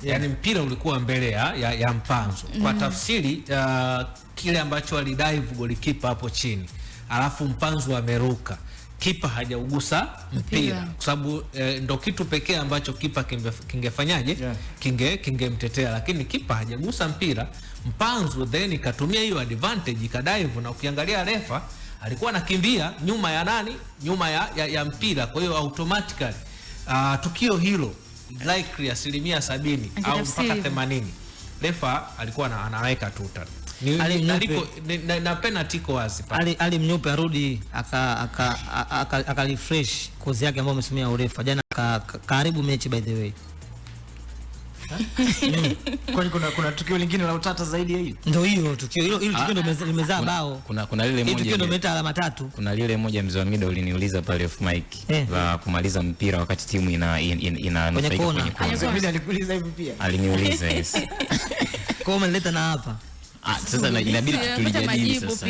Yani mpira ulikuwa mbele ya mpanzo. Kwa tafsiri kile ambacho alidive golikipa hapo chini, alafu mpanzo ameruka, kipa hajaugusa mpira kwa sababu ndo kitu pekee ambacho kipa kingefanyaje, kingemtetea, lakini kipa hajagusa mpira. Mpanzo then katumia hiyo advantage ikadive, na ukiangalia refa alikuwa anakimbia nyuma ya nani, nyuma ya mpira. Kwa hiyo automatically tukio hilo likely 70% au mpaka 80 refa alikuwa anaweka tuta na penalty iko wazi pale. Ali Mnyupe arudi aka refresh kozi yake ambayo amesomea urefa jana, karibu mechi by the way. Kwani kuna tukio lingine la utata zaidi ya hili? Ndio hiyo tukio hilo tukio ndio limezaa bao. Kuna lile moja tukio ndio imeleta alama 3. Kuna lile moja mzee wa mida uliniuliza pale off mic la kumaliza mpira wakati timu inanufaika kwenye kona. Mimi alikuuliza hivi pia. Aliniuliza yes. Kwa umeleta na hapa. Sasa inabidi tulijadili sasa.